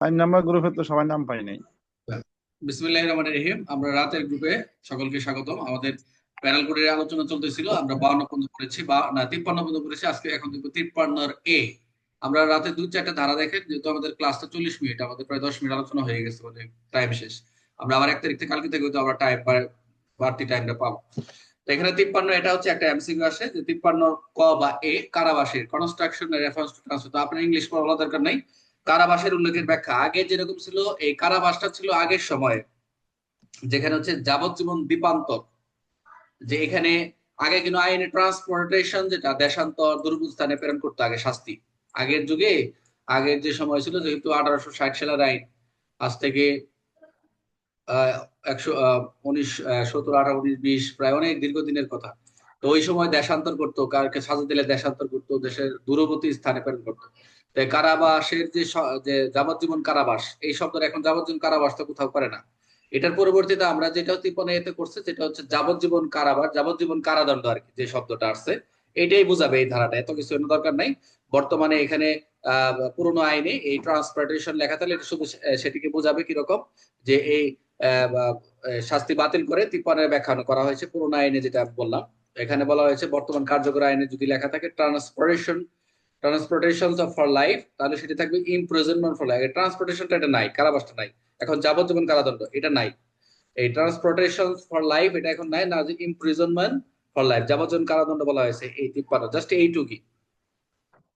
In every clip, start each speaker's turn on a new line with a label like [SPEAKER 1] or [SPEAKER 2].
[SPEAKER 1] চার নাম্বার গ্রুপে তো সবার নাম পাই নাই।
[SPEAKER 2] বিসমিল্লাহির রহমানির রহিম। আমরা রাতের গ্রুপে সকলকে স্বাগতম। আমাদের প্যানেল কোডের আলোচনা চলতেছিল। আমরা 52 পর্যন্ত পড়েছি, বা না 53 পর্যন্ত পড়েছি। আজকে এখন দেখবো 53 এ। আমরা রাতে দুই চারটা ধারা দেখেন, যেহেতু আমাদের ক্লাসটা 40 মিনিট, আমাদের প্রায় 10 মিনিট আলোচনা হয়ে গেছে, মানে টাইম শেষ। আমরা আবার 1 তারিখ থেকে কালকে থেকে হয়তো আমরা টাইম বাড়তি টাইমটা পাবো। তো এখানে 53, এটা হচ্ছে একটা এমসিকিউ আসে যে 53 ক বা এ, কারাবাসের কনস্ট্রাকশন রেফারেন্স টু ট্রান্সফার। তো আপনার ইংলিশ পড়া দরকার নাই। কারাবাসের উল্লেখের ব্যাখ্যা আগে যেরকম ছিল, এই কারাবাসটা ছিল আগের সময়ে, যেখানে হচ্ছে যাবজ্জীবন দ্বীপান্তর। যে এখানে আগে কিন্তু আইনে ট্রান্সপোর্টেশন, যেটা দেশান্তর, দুর্বল স্থানে প্রেরণ করতো আগে শাস্তি। আগের যুগে, আগের যে সময় ছিল, যেহেতু 1860 সালের আইন, আজ থেকে আহ 19 17 18 19 20 প্রায় অনেক দীর্ঘদিনের কথা। তো ওই সময় দেশান্তর করতো, কারকে সাজা দিলে দেশান্তর করতো, দেশের দূরবর্তী স্থানে প্রেরণ করতো। তাই কারাবাসের যে যাবজ্জীবন কারাবাস, এই শব্দটা এখন যাবজ্জীবন কারাবাস তো কোথাও করে না। এটার পরবর্তীতে আমরা যেটা 53 এতে করছে, যেটা হচ্ছে যাবজ্জীবন কারাবাস, যাবজ্জীবন কারাদণ্ড আর কি, যে শব্দটা আসছে এটাই বুঝাবে এই ধারাটা। এত কিছু এর দরকার নাই। বর্তমানে এখানে পুরোনো আইনে এই ট্রান্সপোর্টেশন লেখা থাকলে এটা শুধু সেটিকে বোঝাবে কিরকম, যে এই শাস্তি বাতিল করে 53 ব্যাখ্যা করা হয়েছে পুরোনো আইনে, যেটা আমি বললাম। এখানে বলা হয়েছে বর্তমান কার্যকর আইনে যদি লেখা থাকে ট্রান্সপোর্টেশন ফর লাইফ, তাহলে সেটি থাকবে ইমপ্রিজনমেন্ট ফর লাইফ। ট্রান্সপোর্টেশনটা এটা নাই, কারাবাসটা নাই। এখন যাবজ্জীবন কারাদণ্ড এটা নাই। এই ট্রান্সপোর্টেশন ফর লাইফ এটা এখন নাই, না যে ইমপ্রিজনমেন্ট ফর লাইফ, যাবজ্জীবন কারাদণ্ড বলা হয়েছে এই 53, জাস্ট এইটুকুই।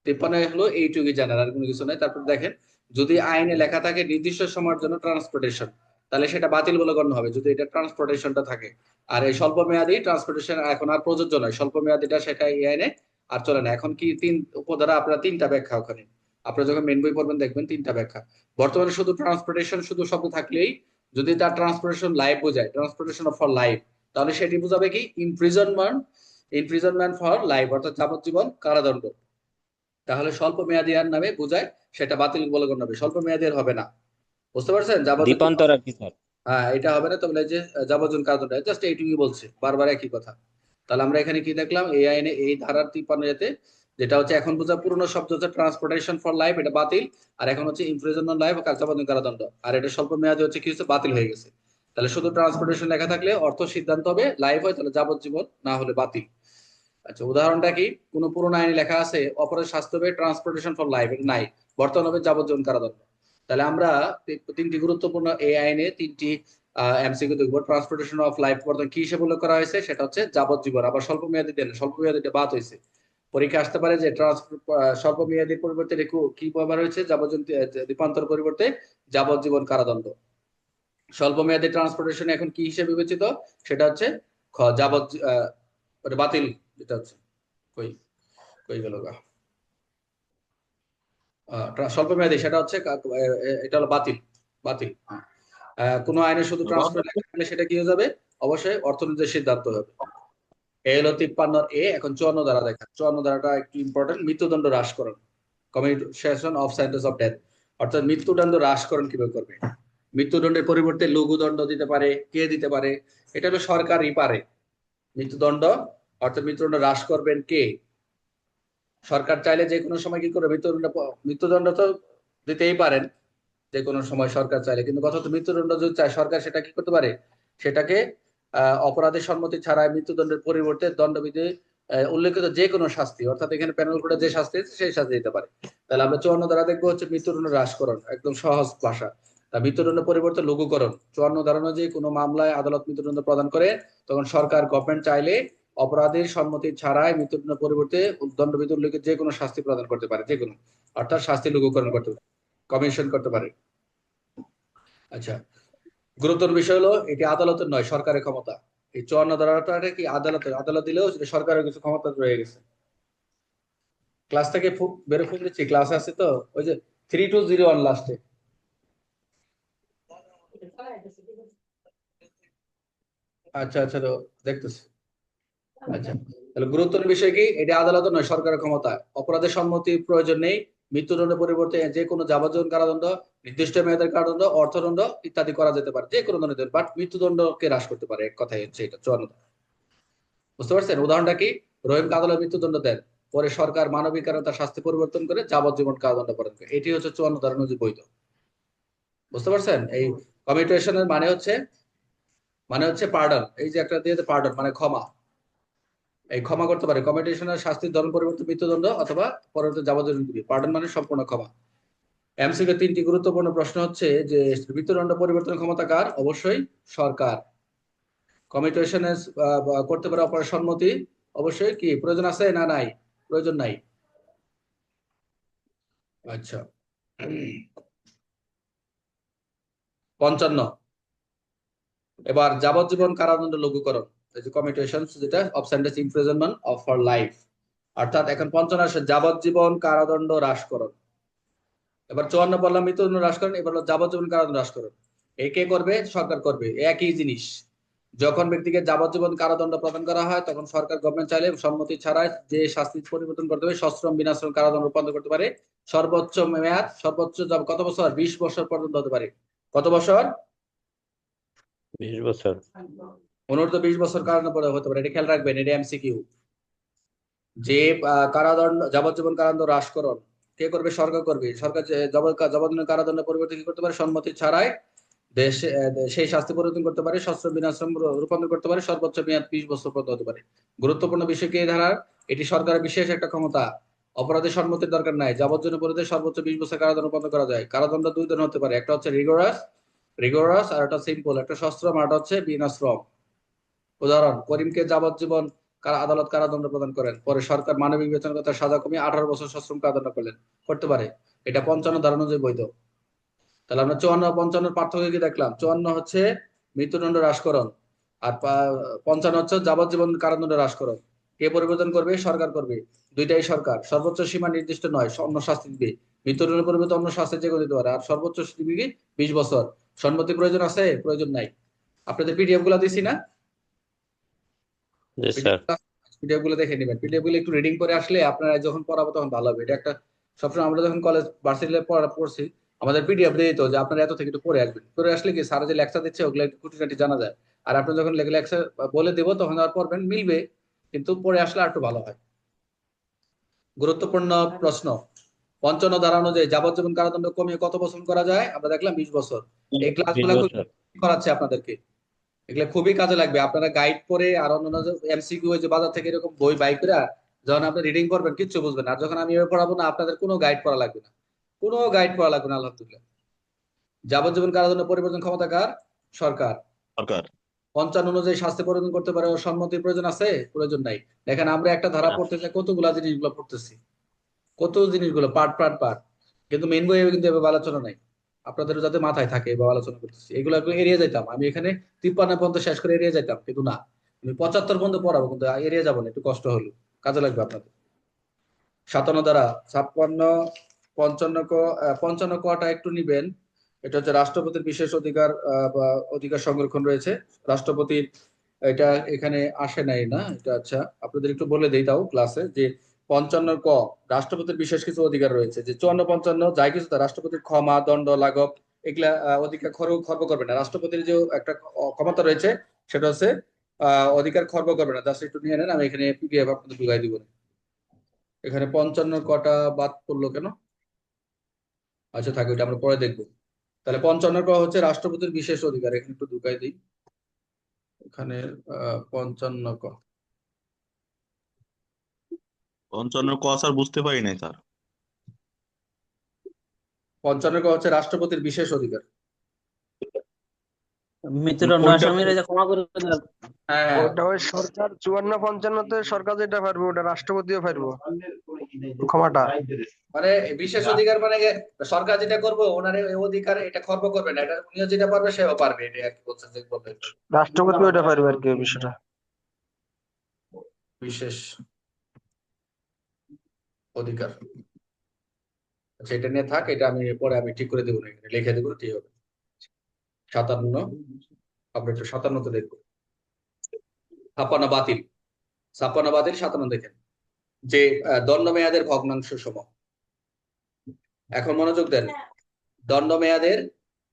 [SPEAKER 2] 53 হলো এইটুকুই জানার, আর কোনো কিছু নাই। তারপর দেখেন, যদি আইনে লেখা থাকে নির্দিষ্ট সময়ের জন্য ট্রান্সপোর্টেশন, তাহলে সেটা বাতিল বলে গণ্য হবে যদি এটা ট্রান্সপোর্টেশনটা থাকে। আর এই স্বল্প মেয়াদী ট্রান্সপোর্টেশন এখন আর প্রযোজ্য নয়, স্বল্প মেয়াদীটা সেটা এই আইনে আর চলে না। এখন কি তিন উপধারা, আপনারা তিনটা ব্যাখ্যা ওখানে, আপনারা যখন মেন বই পড়বেন দেখবেন তিনটা ব্যাখ্যা। বর্তমানে শুধু ট্রান্সপোর্টেশন শুধু শব্দ থাকলেই, যদি তার ট্রান্সপোর্টেশন লাইফ বোঝায়, ট্রান্সপোর্টেশন ফর লাইফ, তাহলে সেটি বোঝাবে কি ইমপ্রিজনমেন্ট ফর লাইফ, অর্থাৎ যাবজ্জীবন কারাদণ্ড। তাহলে স্বল্প মেয়াদী আর নামে বোঝায়, সেটা বাতিল বলে গণ্য হবে, স্বল্প মেয়াদী আর হবে না। বুঝতে পারছেন? যাবজ্জীবন,
[SPEAKER 3] দ্বীপান্তর আর কি স্যার?
[SPEAKER 2] হ্যাঁ এটা হবে না। তবে এই যে যাবজ্জীবন কারাদণ্ড, জাস্ট এইটুকুই বলছে, বারবার একই কথা। তাহলে আমরা এখানে কি দেখলাম, এই আইনে এই ধারার 53 যেটা হচ্ছে এখন বোঝা পুরনো শব্দ হচ্ছে ট্রান্সপোর্টেশন ফর লাইফ, এটা বাতিল। আর এখন হচ্ছে ইমপ্রিজনমেন্ট লাইফ, যাবজ্জীবন কারাদণ্ড। আর এটা স্বল্প মেয়াদী হচ্ছে কি হচ্ছে, বাতিল হয়ে গেছে। তাহলে শুধু ট্রান্সপোর্টেশন লেখা থাকলে অর্থ সিদ্ধান্ত হবে লাইফ হয়, তাহলে যাবজ্জীবন, না হলে বাতিল। আচ্ছা, উদাহরণটা কি? কোন পুরোনো আইনে লেখা আছে অপরাধ শাস্তি হবে ট্রান্সপোর্টেশন ফর লাইফ, এটা নাই, বর্তমান হবে যাবজ্জীবন কারাদণ্ড। তাহলে আমরা তিনটি গুরুত্বপূর্ণ এই আইনে তিনটি এমসিকিউ দেখবো। ট্রান্সপোর্টেশন অফ লাইফ বর্তমান কি হিসেবে উল্লেখ করা হয়েছে, সেটা হচ্ছে যাবজ্জীবন। আবার স্বল্প মেয়াদী দেন, স্বল্প মেয়াদীটা বাদ হয়েছে। পরীক্ষা আসতে পারে যে স্বল্প মেয়াদীর পরিবর্তে রেখো কি ব্যবহার হয়েছে, যাবজ্জীবন দ্বীপান্তর পরিবর্তে যাবজ্জীবন কারাদণ্ড। স্বল্প মেয়াদী ট্রান্সপোর্টেশন এখন কি হিসেবে বিবেচিত, সেটা হচ্ছে ওটা বাতিল, যেটা হচ্ছে কই কই গেল গা, স্বল্প মেয়াদী সেটা হচ্ছে এটা হলো বাতিল, বাতিল। কোন আইনে শুধু ট্রান্সফার লেখা থাকলে সেটা কি হয়ে যাবে, অবশ্যই অর্থনীতির সিদ্ধান্ত হবে। এ হলো 53 এ। এখন 54 ধারা দেখা, 54 ধারাটা একটু ইম্পর্টেন্ট, মৃত্যুদণ্ড হ্রাসকরণ, commutation of sentence of death. অর্থাৎ মৃত্যুদণ্ড হ্রাসকরণ কিভাবে করবে। মৃত্যুদণ্ডের পরিবর্তে লঘুদণ্ড দিতে পারে, কে দিতে পারে? এটা হলো সরকারই পারে। মৃত্যুদণ্ড অর্থাৎ মৃত্যুদণ্ড হ্রাস করবেন কে? সরকার চাইলে যে কোনো সময় কি করে মৃত্যুদণ্ড তো দিতেই পারেন যে কোনো সময় সরকার চাইলে, কিন্তু কথা হচ্ছে মৃত্যুদণ্ড যদি চায় সরকার, সেটা কি করতে পারে, সেটাকে অপরাধের সম্মতি ছাড়াই মৃত্যুদণ্ডের পরিবর্তে দণ্ডবিধি উল্লেখিত যে কোনো শাস্তি, অর্থাৎ এখানে প্যানেল করে যে শাস্তি আছে সেই শাস্তি দিতে পারে। তাহলে আমরা 54 ধারা দেখবো হচ্ছে মৃত্যুদণ্ড হ্রাসকরণ, একদম সহজ ভাষা। তা মৃত্যুদণ্ডের পরিবর্তে লঘুকরণ। 54 ধারা যে কোনো মামলায় আদালত মৃত্যুদণ্ড প্রদান করে, তখন সরকার গভর্নমেন্ট চাইলে অপরাধীর সম্মতি ছাড়াই মৃত্যুদণ্ডের পরিবর্তে দণ্ডবিধি উল্লেখিত যে কোনো শাস্তি প্রদান করতে পারে, যে কোনো, অর্থাৎ শাস্তি লঘুকরণ করতে পারে, কমিশন করতে পারে। আচ্ছা, গুরুতর বিষয় হলো এটি আদালতের নয়, সরকারের ক্ষমতা। এই 54 ধারাটা কি আদালতের, আদালত দিলেও সেটা সরকারের কিছু ক্ষমতা রয়ে গেছে। ক্লাস থেকে বেরো ফোন দিচ্ছি, ক্লাস আছে তো, ওই যে 3201 লাস্টে। আচ্ছা আচ্ছা, তো দেখতেছি। আচ্ছা, তাহলে গুরুত্বর বিষয় কি, এটা আদালত নয়, সরকারের ক্ষমতা। অপরাধের সম্মতির প্রয়োজন নেই। মৃত্যুদণ্ডের পরিবর্তে যে কোনো যাবজ্জীবন কারাদণ্ড, নির্দিষ্ট মেয়াদের কারাদণ্ড, অর্থদণ্ড ইত্যাদি করা যেতে পারে, যে কোনো দণ্ড, বাট মৃত্যুদণ্ডকে হ্রাস করতে পারে, এক কথাই হচ্ছে এটা 54। বুঝতে পারছেন? উদাহরণটা কি, রহিমকে আদালত মৃত্যুদণ্ড দেন, পরে সরকার মানবিক কারণে তার শাস্তি পরিবর্তন করে যাবজ্জীবন কারাদণ্ড প্রদান করে, এটি হচ্ছে 54 ধারা অনুযায়ী বৈধ। বুঝতে পারছেন? এই কমিউটেশনের মানে হচ্ছে পার্ডন। এই যে একটা দিয়ে পার্ডন মানে ক্ষমা, এই ক্ষমা করতে পারে। কমিউটেশনের শাস্তির ধরন পরিবর্তন মৃত্যুদণ্ড অথবা পরবর্তী যাবজ্জীবন বিধি। পার্ডন মানে সম্পূর্ণ ক্ষমা। এমসিকিউ 3টি গুরুত্বপূর্ণ প্রশ্ন হচ্ছে যে মৃত্যুদণ্ড পরিবর্তন ক্ষমতা কার? অবশ্যই সরকার। কমিউটেশনের করতে পারে অপরের সম্মতি, অবশ্যই কি প্রয়োজন আছে না নাই? প্রয়োজন নাই। আচ্ছা, 55 এবার যাবজ্জীবন কারাদণ্ড লঘুকরণ। এই যে কমিউটেশন, যেটা of sentence imprisonment of for life, অর্থাৎ এখন 55 আসে যাবজ্জীবন কারাদণ্ড হ্রাসকরণ। এবার 54 বললাম মৃত্যুদণ্ড হ্রাসকরণ, এবার হলো যাবজ্জীবন কারাদণ্ড হ্রাসকরণ। এ কে করবে? সরকার করবে। একই জিনিস। যখন ব্যক্তিকে যাবজ্জীবন কারাদণ্ড প্রদান করা হয় তখন সরকার, গভর্নমেন্ট চাইলে সম্মতি ছাড়াই যে শাস্তি পরিবর্তন করতে হবে, সশ্রম বিনাশ্রম কারাদণ্ড রূপান্তর করতে পারে। সর্বোচ্চ মেয়াদ, সর্বোচ্চ কত বছর? 20 বছর পর্যন্ত হতে পারে। কত বছর?
[SPEAKER 3] 20 বছর।
[SPEAKER 2] অনূর্ধ্ব 20 বছর কারাদণ্ড হতে পারে। এটা খেয়াল রাখবেন, এটা এমসিকিউ। যে কারাদণ্ড, যাবজ্জীবন কারাদণ্ড হ্রাসকরণ কে করবে? সরকার করবে। সরকার যাবজ্জীবন কারাদণ্ড পরিবর্তন কি করতে পারে? সম্মতি ছাড়াই দেশে সেই শাস্তি পরিবর্তন করতে পারে, সশ্রম বিনাশ্রম রূপান্তর করতে পারে, সর্বোচ্চ মেয়াদ 20 বছর পর্যন্ত হতে পারে। গুরুত্বপূর্ণ বিষয় কি এই ধারার? এটি সরকারের বিশেষ একটা ক্ষমতা। অপরাধের সম্মতির দরকার নাই। যাবজ্জীবন পরিবর্তে সর্বোচ্চ 20 বছর কারাদণ্ড রূপান্তর করা যায়। কারাদণ্ড দুই ধরনের হতে পারে, একটা হচ্ছে রিগোরাস আর একটা সিম্পল, একটা সশ্রম আর একটা হচ্ছে বিনাশ্রম। উদাহরণ, করিমকে যাবজ্জীবন আদালত কারাদণ্ড প্রদান করেন, পরে সরকার মানবিক বিবেচনায় তার সাজা কমিয়ে 18 বছর সশ্রম কারাদণ্ড করতে পারে। এটা 55 ধারা অনুযায়ী বৈধ। তাহলে আমরা 54 55 পার্থক্য কি দেখলাম? 54 হচ্ছে মৃত্যুদণ্ড হ্রাসকরণ, আর 55 হচ্ছে যাবজ্জীবন কারাদণ্ড হ্রাসকরণ। কে পরিবর্তন করবে? সরকার করবে। দুইটাই সরকার। সর্বোচ্চ সীমা নির্দিষ্ট নয়, অন্য শাস্তি দিবে। মৃত্যুদণ্ডের পরিবর্তে অন্য শাস্তি যে কোনো দিতে পারে। আর সর্বোচ্চ দিবে কি? 20 বছর। সম্মতি প্রয়োজন আছে? প্রয়োজন নাই। আপনাদের পিডিএফ গুলা দিছি না?
[SPEAKER 3] জি স্যার।
[SPEAKER 2] পিডিএফ গুলো দেখে নেবেন। পিডিএফ গুলো একটু রিডিং করে আসলে আপনারা যখন পড়াবো তখন ভালো হবে। এটা একটা, সবসময় আমরা যখন কলেজ ভার্সিটিতে পড়ছি আমাদের পিডিএফ দিয়ে দিত যে আপনারা এত থেকে একটু পড়ে আসবেন। পড়ে আসলে কি স্যার যে লেকচার দিচ্ছে ওগুলো একটু খুঁটিনাটি জানা যায়। আর আপনি যখন লেকচার বলে দেবো তখন আর পড়বেন, মিলবে, কিন্তু পড়ে আসলে আর একটু ভালো হয়। গুরুত্বপূর্ণ প্রশ্ন, 55 ধারা অনুযায়ী যাবজ্জীবন কারাদণ্ড কমিয়ে কত বছর করা যায়? আমরা দেখলাম 20 বছর। এই
[SPEAKER 3] 20
[SPEAKER 2] ক্লাসগুলো
[SPEAKER 3] বছর।
[SPEAKER 2] করাচ্ছে আপনাদেরকে, এগুলো খুবই কাজে লাগবে। আপনারা গাইড পড়ে আর অন্যান্য এমসিকিউ যে বাজার থেকে এরকম বই বাই করে যখন আপনি রিডিং করবেন কিচ্ছু বুঝবেন না। আর যখন আমি এভাবে পড়াবো না, আপনাদের কোনো গাইড পড়া লাগবে না, কোনো গাইড পড়া লাগবে না। আলহামদুলিল্লাহ। যাবজ্জীবন কারাদণ্ড পরিবর্তন ক্ষমতা কার? সরকার।
[SPEAKER 3] সরকার।
[SPEAKER 2] 55 অনুযায়ী শাস্তি পরিবর্তন করতে পারে, ও সম্মতির প্রয়োজন আছে? প্রয়োজন নাই। দেখেন আমরা একটা ধারা
[SPEAKER 3] না।
[SPEAKER 2] পড়তে চাই, কতগুলা জিনিসগুলো পড়তেছি, কত জিনিসগুলো পার্ট, কিন্তু মেন বইয়ে কিন্তু এভাবে আলোচনা নাই। আপনাদের যাতে মাথায় থাকে এভাবে আলোচনা করতেছি, এগুলো এড়িয়ে যেতাম আমি। এখানে 53 পর্যন্ত শেষ করে এড়িয়ে যেতাম, কিন্তু না, আমি 75 পর্যন্ত পড়াবো, কিন্তু এড়িয়ে যাবো না, একটু কষ্ট হলো, কাজে লাগবে আপনাদের। 57 দ্বারা 56, 55 ক, 55 কটা একটু নিবেন। এটা হচ্ছে রাষ্ট্রপতির বিশেষ অধিকার বা অধিকার সংরক্ষণ রয়েছে। রাষ্ট্রপতির এটা এখানে আসে নাই না এটা। আচ্ছা, আপনাদের একটু বলে দেই তাও ক্লাসে যে 55 ক, রাষ্ট্রপতির বিশেষ কিছু অধিকার রয়েছে। যে 54, 55 যাই কিছু তা রাষ্ট্রপতির ক্ষমা, দণ্ড, লাঘব এগুলা অধিকার খর্ব করবে না। রাষ্ট্রপতির যে একটা ক্ষমতা রয়েছে সেটা হচ্ছে অধিকার খর্ব করবে না। জাস্ট একটু নিয়ে নেন, আমি এখানে পিডিএফ আপনাদের ঢুকাই দিব। এখানে 55 কটা বাদ পড়লো কেন? আচ্ছা থাকবে, এটা আমরা পরে দেখবো। তাহলে 55 ক হচ্ছে রাষ্ট্রপতির বিশেষ অধিকার, এখানে একটু ঢুকাই দিই। এখানে 55 ক,
[SPEAKER 4] 55 ক স্যার বুঝতে পারি নাই স্যার।
[SPEAKER 2] 55 ক হচ্ছে রাষ্ট্রপতির বিশেষ অধিকার।
[SPEAKER 5] মৃত্যুদণ্ড
[SPEAKER 4] কোনটা?
[SPEAKER 5] আসামিরা যে ক্ষমা করে দেওয়ার।
[SPEAKER 2] হ্যাঁ হ্যাঁ,
[SPEAKER 6] ওটা ওই সরকার 54-55-তে সরকার যেটা পারবে ওটা রাষ্ট্রপতিও পারবো ক্ষমাটা।
[SPEAKER 2] মানে বিশেষ অধিকার মানে সরকার যেটা করবে ওনার এই অধিকার এটা খর্ব করবে না, এটা উনিও যেটা পারবে সেও পারবে, এটা আর কি বলছেন যে বলবেন।
[SPEAKER 6] রাষ্ট্রপতি ওটা পারবে আর কি ওই বিষয়টা।
[SPEAKER 2] বিশেষ অধিকার, আচ্ছা এটা নিয়ে থাক, এটা আমি পরে আমি ঠিক করে দেবো না, এখানে লিখে দেবো, ঠিক হবে। 57, আমরা একটু 57 তে দেখবো। 56 বাতিল, 56 বাতিল, 57 দেখেন যে দণ্ড মেয়াদের ভগ্নাংশ সমূহ। এখন মনোযোগ দেন, দণ্ড মেয়াদের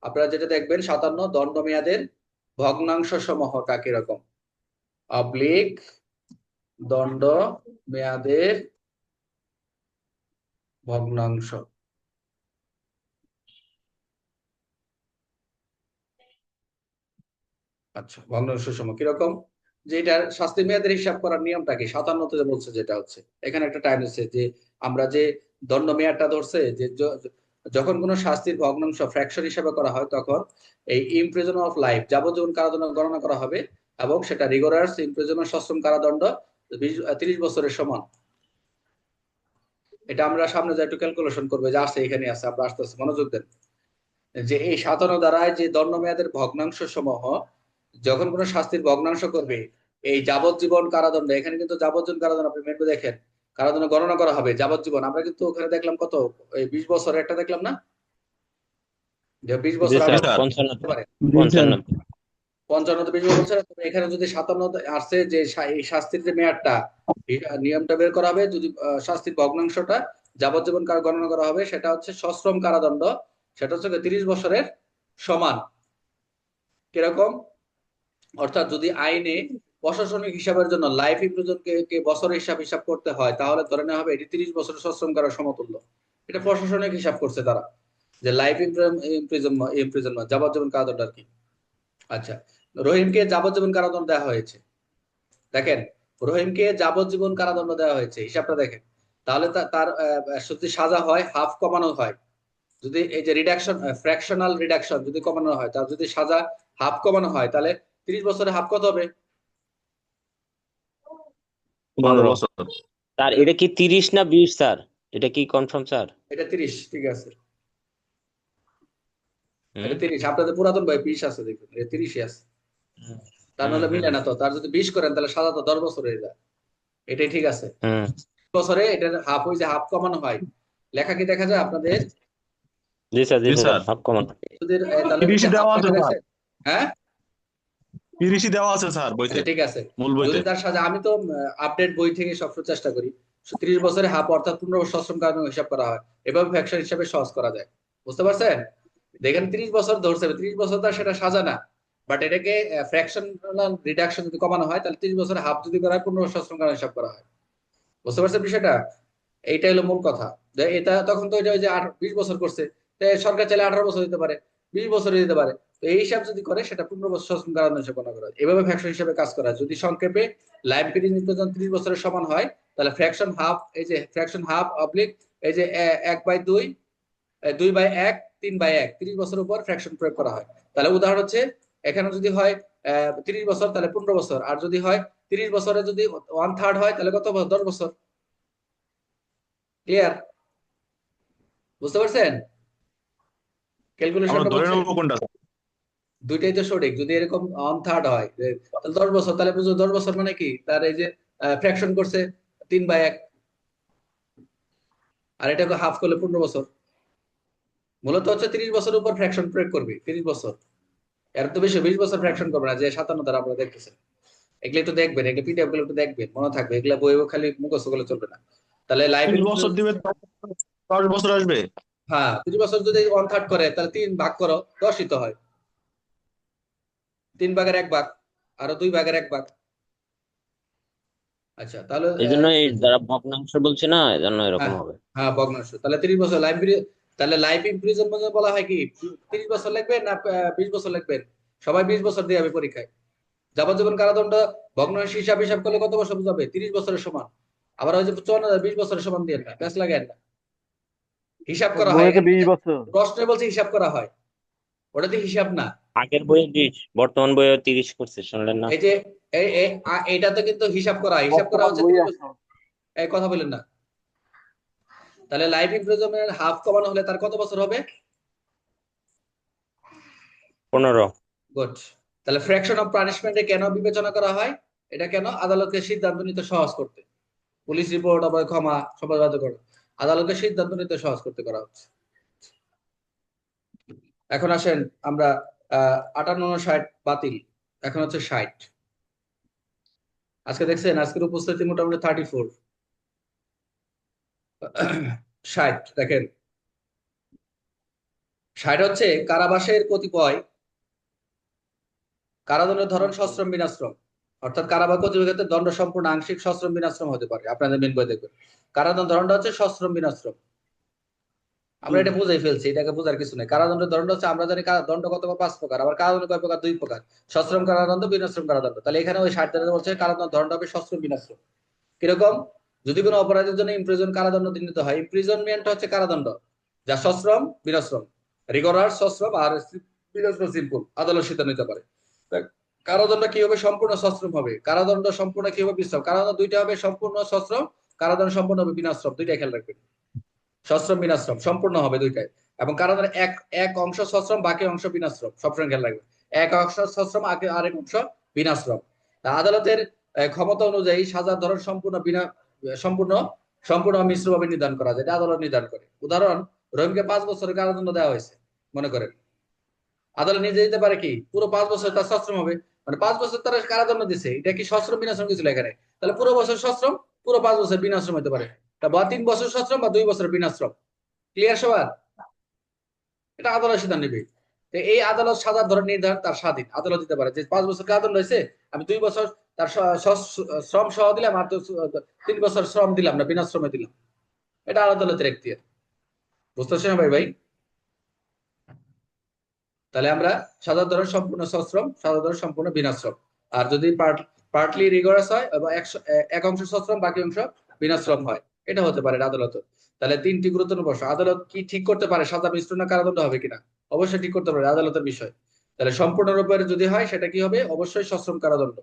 [SPEAKER 2] আপনারা যেটা দেখবেন 57 দণ্ড মেয়াদের ভগ্নাংশ সমূহটা কিরকম। অবলিক দণ্ড মেয়াদের ভগ্নাংশ। আচ্ছা, ভগ্নাংশ সময় কিরকম, যে এটার শাস্তি মেয়াদের হিসাব করার নিয়মটা কি 57 বলছে, যেটা হচ্ছে এখানে একটা টাইম আছে যে আমরা যে দণ্ড মেয়াদটা ধরছে যে যখন কোনো শাস্তির ভগ্নাংশ ফ্র্যাকশন হিসাবে করা হয় তখন এই ইমপ্রিজন অফ লাইফ যাবজ্জীবন কারাদণ্ড গণনা করা হবে এবং সেটা রিগোরাস ইমপ্রিজন সশ্রম কারাদণ্ড 30 বছরের সমান। এটা আমরা সামনে যা একটু ক্যালকুলেশন করবো, যে আসছে এখানে আছে, আমরা আস্তে আস্তে মনোযোগ দেন। যে এই 57 দ্বারায় যে দণ্ড মেয়াদের ভগ্নাংশ সমূহ যখন কোনো শাস্তির ভগ্নাংশ করবে এই যাবজ্জীবন কারাদণ্ড, এখানে কিন্তু যাবজ্জীবন কারাদণ্ড আপনি মেনু দেখেন কারাদণ্ড গণনা করা হবে যাবজ্জীবন। আমরা কিন্তু ওখানে দেখলাম কত, এই 20 বছর একটা দেখলাম না, যে 20
[SPEAKER 3] জি
[SPEAKER 2] বছর
[SPEAKER 3] স্যার,
[SPEAKER 2] আরো
[SPEAKER 3] 55
[SPEAKER 2] হতে পারে,
[SPEAKER 3] 55
[SPEAKER 2] 55 20 বছর। তবে এখানে যদি 57 আসছে যে এই শাস্তির যে মেয়াদটা, এই নিয়মটা বের করা হবে যদি শাস্তির ভগ্নাংশটা যাবজ্জীবন কারা গণনা করা হবে, সেটা হচ্ছে সশ্রম কারাদণ্ড, সেটা হচ্ছে 30 বছরের সমান। কিরকম, অর্থাৎ যদি আইনে প্রশাসনিক হিসাবের জন্য লাইফ ইমপ্রিজনকে বছরের হিসাব করতে হয়, তাহলে ধরে নেওয়া হবে এটি 30 বছরের সশ্রম কারার সমতুল্য। এটা প্রশাসনিক হিসাব করছে তারা, যে লাইফ ইমপ্রিজনমেন্ট যাবজ্জীবন কারাদণ্ড আর কি। আচ্ছা, রহিমকে যাবজ্জীবন কারাদণ্ড দেওয়া হয়েছে, দেখেন রহিমকে যাবজ্জীবন কারাদণ্ড দেওয়া হয়েছে, হিসাবটা দেখেন। তাহলে তার যদি সাজা হয় হাফ কমানো হয়, যদি এই যে রিডাকশন ফ্র্যাকশনাল রিডাকশন যদি কমানো হয়, তার যদি সাজা হাফ কমানো হয়, তাহলে 30 বছরে হাফ কত হবে?
[SPEAKER 4] 12
[SPEAKER 3] 15
[SPEAKER 4] বছর।
[SPEAKER 3] স্যার। এটা কি 30 না 20 স্যার? এটা কি কনফার্ম স্যার?
[SPEAKER 2] এটা 30, ঠিক আছে,
[SPEAKER 3] হুম
[SPEAKER 2] এটা 30। আপনাদের পুরাতন বই 20 আছে, দেখুন এটা 30ই আছে। তার
[SPEAKER 3] হুম
[SPEAKER 2] নাহলে মিলে
[SPEAKER 3] হুম
[SPEAKER 2] না তো, তার যদি 20 করেন তাহলে সাজা তো 10 বছর হয়ে যায়, এটাই ঠিক আছে।
[SPEAKER 3] হুম।
[SPEAKER 2] বছরে এটা হাফ হয়ে যায়, হাফ কমানো হয়, লেখা কি দেখা যায় আপনাদের?
[SPEAKER 3] জি স্যার, জি
[SPEAKER 4] জি
[SPEAKER 3] স্যার,
[SPEAKER 4] স্যার,
[SPEAKER 3] হাফ কমান।
[SPEAKER 2] যদি তাহলে
[SPEAKER 4] 30
[SPEAKER 2] হাফ
[SPEAKER 4] দেওয়া আছে
[SPEAKER 2] লেখা
[SPEAKER 4] স্যার,
[SPEAKER 2] গেছে, হ্যাঁ
[SPEAKER 4] 30 দেওয়া আছে স্যার বইতে,
[SPEAKER 2] আচ্ছা ঠিক আছে।
[SPEAKER 4] মূল
[SPEAKER 2] যদি
[SPEAKER 4] বইতে।
[SPEAKER 2] তার সাথে আমি তো আপডেট বই থেকে সবসময় চেষ্টা করি 30 বছরে হাফ অর্থাৎ 15 বছর সশ্রম কারাদণ্ড হিসাব করা হয়, এভাবে ফ্যাকশন হিসাবে সহজ করা যায়। বুঝতে পারছেন? দেখেন 30 বছর ধরছে, 30 বছর তার সেটা সাজা না, বাট এটাকে ফ্র্যাকশনাল রিডাকশন যদি কমানো হয় তাহলে 30 বছরে হাফ যদি করা হয় 15 বছর সশ্রম কারাদণ্ড হিসাব করা হয়। বুঝতে পারছেন বিষয়টা? এইটাই হলো মূল কথা। যে এটা তখন তো এটা ওই যে 20 বছর করছে, সরকার চাইলে 18 বছর দিতে পারে, 20 বছর দিতে পারে। তো এই হিসাব যদি করে সেটা 15 বছর সশ্রম কারাদণ্ড হিসেবে গণনা করা হয়। এভাবে ফ্র্যাকশন হিসেবে কাজ করা হয়। যদি সংক্ষেপে লাইফ ইমপ্রিজন 30 বছরের সমান হয়, তাহলে ফ্র্যাকশন হাফ, এই যে ফ্র্যাকশন হাফ অবলিক এই যে 1/2 2/1 3/1 30 বছরের উপর ফ্র্যাকশন প্রয়োগ করা হয়। তাহলে উদাহরণ হচ্ছে এখানে যদি হয় 30 বছর তাহলে 15 বছর, আর যদি হয় 30 বছরে যদি 1/3 হয় তাহলে কত বছর? 10 বছর। ক্লিয়ার? বুঝতে পারছেন
[SPEAKER 4] আমরা
[SPEAKER 2] ক্যালকুলেশনটা
[SPEAKER 4] ধরে
[SPEAKER 2] বুঝছেন?
[SPEAKER 4] নেবো কোনটা স্যার?
[SPEAKER 2] দুইটাই তো সঠিক। যদি এরকম অন থার্ড হয় তাহলে 10 বছর, তাহলে বুঝো 10 বছর মানে কি, তার এই যে ফ্র্যাকশন করছে 3/1, আর এটাকে হাফ করলে 15 বছর। মূলত হচ্ছে 30 বছরের উপর ফ্র্যাকশন প্রয়োগ করবে, 30 বছর, এর তো বেশি 20 বছর ফ্র্যাকশন করবে না, যে 57 দ্বারা আপনারা দেখতেছেন। এগুলো একটু দেখবেন, এগুলো পিডিএফ গুলো একটু দেখবেন, মনে থাকবে, এগুলা বইও খালি মুখস্থ করলে চলবে না। তাহলে লাইফ
[SPEAKER 4] 30 বছর দিবে, 10 বছর আসবে।
[SPEAKER 2] হ্যাঁ 30 বছর যদি 1/3 করে তাহলে 3 ভাগ করো, 10ই তো হয়। 3/1 ভাগ, আরো 2/1 ভাগ। আচ্ছা তাহলে
[SPEAKER 3] এই জন্য এই যারা ভগ্নাংশ বলছে না, এই জন্য এরকম
[SPEAKER 2] হ্যাঁ
[SPEAKER 3] হবে।
[SPEAKER 2] হ্যাঁ ভগ্নাংশ। তাহলে 30 বছর লাইফ, তাহলে লাইফ ইমপ্রিজনমেন্ট বলা হয় কি 30 বছর লাগবে না 20 বছর লাগবে? সবাই 20 বছর দিয়ে হবে পরীক্ষায়। যাবজ্জীবন কারাদণ্ড ভগ্নাংশ হিসাব করলে কত বছর বুঝাবে? 30 বছরের সমান। আবার ওই যে 20 বছরের সমান দিয়ে না, প্যাস লাগায় না, হিসাব করা হয়।
[SPEAKER 1] বইতে
[SPEAKER 2] এখানে
[SPEAKER 1] 20 বছর।
[SPEAKER 2] প্রশ্নে বলছে হিসাব করা হয়, ওটাতে হিসাব না।
[SPEAKER 3] আগের বইয়ে 20, বর্তমান বইয়ে 30 করছে, শুনলেন না?
[SPEAKER 2] এই যে এইটাতে কিন্তু হিসাব করা হয়, হিসাব করা হচ্ছে 30 বছর। এই কথা বলেন না। তাহলে লাইফ ইমপ্রিজনমেন্ট হাফ কমানো হলে তার কত বছর হবে?
[SPEAKER 3] 15।
[SPEAKER 2] গুড। তাহলে ফ্র্যাকশন অফ পানিশমেন্টে কেন বিবেচনা করা হয়? এটা কেন? আদালতকে সিদ্ধান্ত নিতে সহজ করতে, পুলিশ রিপোর্ট আবার ক্ষমা সমাজবাদ করা, আদালতকে সিদ্ধান্ত নিতে সহজ করতে করা হচ্ছে। এখন আসেন আমরা 58 60 বাতিল, এখন হচ্ছে 60। আজকে দেখছেন আজকের উপস্থিতি মোটামুটি 34। 60 দেখেন, 60 হচ্ছে কারাবাসের কতিপয় কারাদণ্ডের ধরন সশ্রম বিনাশ্রম, অর্থাৎ কারাবাস কতিপয় ক্ষেত্রে দণ্ড সম্পূর্ণ আংশিক সশ্রম বিনাশ্রম হতে পারে। আপনাদের মেন বই দেখবেন কারাদণ্ড ধরনটা হচ্ছে সশ্রম বিনাশ্রম। আমরা এটা বুঝাই ফেলছি, এটাকে বোঝার কিছু নেই। কারাদণ্ড দণ্ড হচ্ছে আমরা জানি দণ্ড কত 5 প্রকার, আবার কারাদণ্ড কয় প্রকার? 2 প্রকার, সশ্রম কারাদণ্ড, বিনাশ্রম কারাদণ্ড। তাহলে এখানে ওই 60 ধারা বলছে কারাদণ্ড দণ্ড হবে সশ্রম বিনাশ্রম। কিরকম? যদি কোনো অপরাধের জন্য ইমপ্রিজন কারাদণ্ড দিতে হয়, ইমপ্রিজনমেন্ট হচ্ছে কারাদণ্ড, যা সশ্রম বিনাশ্রম, রিগরার সশ্রম, আর বিনাশ্রম সিম্পল, আদালত সিদ্ধান্ত নিতে পারে। কারাদণ্ড কি হবে? সম্পূর্ণ সশ্রম হবে। কারাদণ্ড সম্পূর্ণ কি হবে? বিশ্রাম। কারাদণ্ড দুইটা হবে, সম্পূর্ণ সশ্রম, কারাদণ্ড সম্পূর্ণ হবে বিনাশ্রম। দুইটাই খেয়াল রাখবেন, সশ্রম বিনাশ্রম সম্পূর্ণ হবে দুইটাই। এবং কারাদণ্ডের এক এক অংশ সশ্রম, বাকি অংশ বিনাশ্রম, সবসময় খেয়াল রাখবেন। এক অংশ সশ্রম, আরেক অংশ বিনাশ্রম। আদালতের ক্ষমতা অনুযায়ী সাজার ধরন সম্পূর্ণ সম্পূর্ণ মিশ্রভাবে নির্ধারণ করা যায়, এটা আদালত নির্ধারণ করে। উদাহরণ, রহিমকে 5 বছরের কারাদণ্ড দেওয়া হয়েছে, মনে করেন। আদালত নিজে দিতে পারে কি পুরো 5 বছর তার সশ্রম হবে, মানে 5 বছর তার কারাদণ্ড দিছে, এটা কি সশ্রম বিনাশ্রম কিছু এখানে? তাহলে পুরো বছর সশ্রম, পুরো 5 বছর বিনাশ্রম হতে পারে, বা 3 বছর সশ্রম বা 2 বছর বিনাশ্রম। ক্লিয়ার সবার? এটা আদালত সিদ্ধান্ত নেবে। তো এই আদালত সাজার ধরন নির্ধারণ তার স্বাধীন, আদালত দিতে পারে যে 5 বছর কারাদণ্ড হয়েছে, আমি 2 বছর তার শ্রম সহ দিলাম, আর 3 বছর শ্রম দিলাম না, বিনাশ্রমে দিলাম। এটা আদালতের এখতিয়ার। বুঝতে পারছেন ভাই? তাহলে আমরা সাজার ধরন সম্পূর্ণ সশ্রম, সাজার ধরন সম্পূর্ণ বিনাশ্রম। আর যদি পার্টলি রিগরাস হয়, এক অংশ সশ্রম বাকি অংশ বিনাশ্রম হয়, এটা হতে পারে আদালত। তাহলে 3টি গুরুত্বপূর্ণ প্রশ্ন। আদালত কি ঠিক করতে পারে সাজা মিশ্র না কারাদণ্ড হবে কিনা? অবশ্যই ঠিক করতে পারে, আদালতের বিষয়। তাহলে সম্পূর্ণরূপে যদি হয় সেটা কি হবে? অবশ্যই সশ্রম কারাদণ্ড।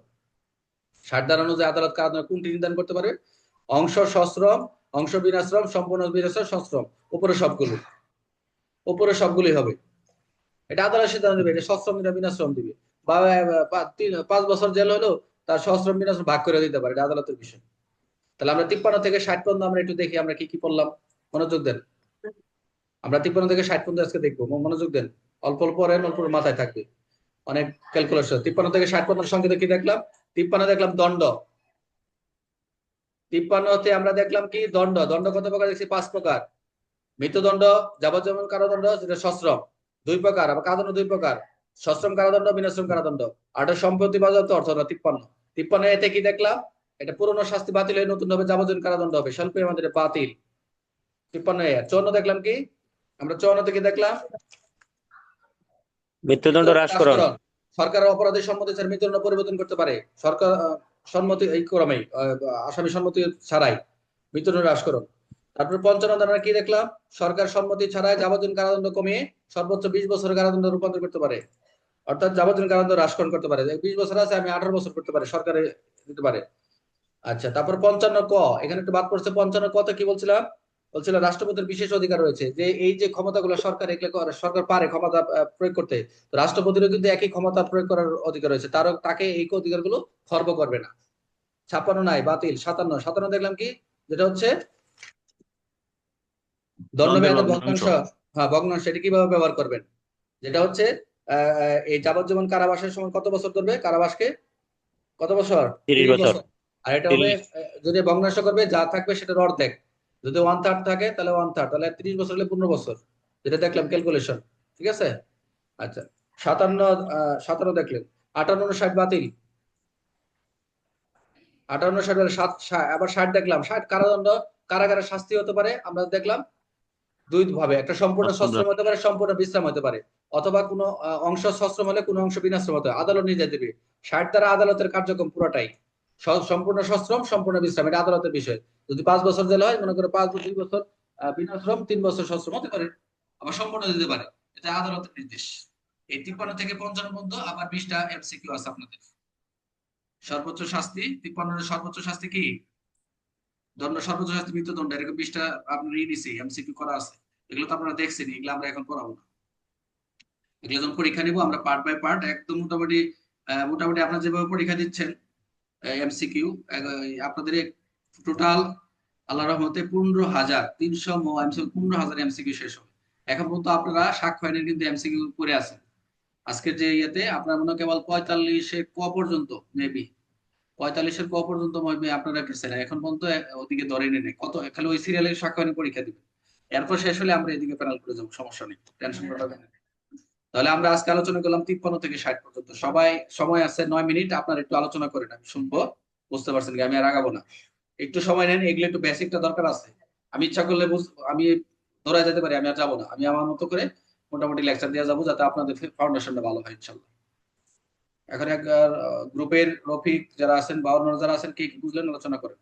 [SPEAKER 2] 60 ধারা অনুযায়ী আদালত কারাদণ্ড কোনটি নির্ধারণ করতে পারবে? অংশ সশ্রম, অংশ বিনাশ্রম, সম্পূর্ণ বিনাশ্রম, সশ্রম, উপরে সবগুলি হবে। এটা আদালত সিদ্ধান্ত নেবে, এটা সশ্রম বিনাশ্রম দিবে, বা 5 বছর জেল হলো তার সশ্রম বিনাশ্রম ভাগ করে দিতে পারে, এটা আদালতের বিষয়। তাহলে আমরা 53 থেকে 60 পর্যন্ত আমরা একটু দেখি আমরা কি কি পড়লাম, মনোযোগ দেন। আমরা 53 থেকে 60 পর্যন্ত আজকে দেখবো, মনোযোগ দেন। অল্প অল্প পড়েন, অল্প মাথায় থাকবে, অনেক ক্যালকুলেশন। 53 থেকে 60 পর্যন্ত সংক্ষেপে কি দেখলাম? 53 দেখলাম দণ্ড। 53 আমরা দেখলাম কি দণ্ড। দণ্ড কত প্রকার দেখছি? 5 প্রকার। মৃত্যুদণ্ড, যাবজ্জীবন কারাদণ্ড, যেটা সশ্রম, 2 প্রকার। আবার কারাদণ্ড 2 প্রকার, সশ্রম কারাদণ্ড, বিনাশ্রম কারাদণ্ড। আর এটা সম্পত্তি বাজেয়াপ্ত অর্থ না। 53 এতে কি দেখলাম? এটা পুরনো শাস্তি বাতিল হয়ে নতুন ভাবে যাবজ্জীবন কারাদণ্ড হবে, স্বল্পের আমাদের বাতিল। 53 54 দেখলাম কি? আমরা 54 থেকে দেখলাম
[SPEAKER 3] মৃত্যুদণ্ড হ্রাসকরণ।
[SPEAKER 2] সরকারের অপরাধের সম্মতি ছাড়া মৃত্যুদণ্ড পরিবর্তন করতে পারে, সরকার সম্মতি এই ক্রমেই, আসামি সম্মতি ছাড়াই মৃত্যুদণ্ড হ্রাসকরণ। তারপর 55 ধারা কি দেখলাম? সরকার সম্মতি ছাড়াই যাবজ্জীবন কারাদণ্ড কমিয়ে সর্বোচ্চ 20 বছরের কারাদণ্ড রূপান্তর করতে পারে, অর্থাৎ যাবজ্জীবন কারাদণ্ড হ্রাসকরণ করতে পারে। 20 বছর আছে, আমি 18 বছর করতে পারে, সরকারে দিতে পারে। আচ্ছা, তারপর 55 ক, এখানে একটু বাদ পড়ছে। 55 ক কি বলছিলাম? বলছিলাম রাষ্ট্রপতির বিশেষ অধিকার রয়েছে, যে এই যে ক্ষমতাগুলো সরকার সরকার পারে ক্ষমতা প্রয়োগ করতে, রাষ্ট্রপতিরও কিন্তু একই ক্ষমতা প্রয়োগ করার অধিকার রয়েছে, তাকে এই অধিকারগুলো খর্ব করবে না। 56 নাই, বাতিল। 57 দেখলাম কি? যেটা হচ্ছে দণ্ডমেয়াদের ভগ্নাংশ। হ্যাঁ, ভগ্নাংশ, এটা কিভাবে ব্যবহার করবেন? যেটা হচ্ছে এই যাবজ্জীবন কারাবাসের সময় কত বছর ধরবে কারাবাসকে? কত বছর?
[SPEAKER 3] 30 বছর।
[SPEAKER 2] আর এটা হবে যদি ভগ্নাংশ করবে, যা থাকবে সেটার অর্ধেক। যদি 1/3 থাকে তাহলে 1/3, তাহলে 30 বছর হলে 15 বছর, যেটা দেখলাম ক্যালকুলেশন। ঠিক আছে? আচ্ছা, 57 দেখলেন। 58 60 বাতিল। 58 60 আবার 60 দেখলাম। 60 কারাদণ্ড, কারাগারের শাস্তি হতে পারে, আমরা দেখলাম 2 ভাবে। একটা সম্পূর্ণ সশ্রম হতে পারে, সম্পূর্ণ বিশ্রাম হতে পারে, অথবা কোনো অংশ সশ্রম হলে কোনো অংশ বিনাশ্রম হতে পারে। আদালত নির্দেশ দেবে। 60 দ্বারা আদালতের কার্যক্রম পুরোটাই সম্পূর্ণ সশ্রম, সম্পূর্ণ বিশ্রাম, এটা আদালতের বিষয়। যদি 5 বছর জেল হয়, মনে করে 2 বছর বিনাশ্রম, 3 বছর সশ্রম হতে পারে, আবার সম্পূর্ণ দিতে পারে, এটা আদালতের নির্দেশ। এই 53 থেকে 55 পর্যন্ত আবার 20টা এমসিকিউ আছে আপনাদের। সর্বোচ্চ শাস্তি 53 এর সর্বোচ্চ শাস্তি কি? দণ্ড, সর্বোচ্চ শাস্তি মৃত্যুদণ্ড। এরকম 20টা আপনার দিছি, এমসিকিউ করা আছে। এগুলো তো আপনারা দেখছেন, এগুলো আমরা এখন পড়াবো না। এগুলো যখন পরীক্ষা নিব আমরা পার্ট বাই পার্ট, একদম মোটামুটি আপনারা যেভাবে পরীক্ষা দিচ্ছেন এমসিকিউ, আপনাদের টোটাল আল্লাহর রহমতে 15,300 এমসিকিউ শেষ হবে। এখন পর্যন্ত আপনারা সাক্ষ্য আইনের কিন্তু এমসিকিউ করে আছেন। আজকের যে ইয়েতে আপনার মনে হয় কেবল 45-এর ক পর্যন্ত, মেবি 45-এর ক পর্যন্ত আপনারা গেছেন, এখন পর্যন্ত ওদিকে ধরে নেই কত, খালি ওই সিরিয়ালের সাক্ষ্য আইনের পরীক্ষা দিবেন। এরপর শেষ হলে আমরা এদিকে প্যানেল করে যাবো, সমস্যা নেই, টেনশন করা হবে না। তাহলে আমরা আজকে আলোচনা করলাম 53 থেকে 60 পর্যন্ত। সবাই সময় আছে 9 মিনিট, আপনারা একটু আলোচনা করেন, আমি শুনবো। বুঝতে পারছেন কি? আমি আর আগাবো না, একটু সময় নেন। এগুলো একটু বেসিকটা দরকার আছে। আমি ইচ্ছা করলে আমি দৌড়ায় যেতে পারি, আমি আর যাবো না, আমি আমার মতো করে মোটামুটি লেকচার দিয়ে যাবো, যাতে আপনাদের ফাউন্ডেশনটা ভালো হয় ইনশাল্লাহ। এখন এক গ্রুপের রফিক যারা আছেন বা অন্যান্য যারা আছেন, কি কি বুঝলেন আলোচনা করেন।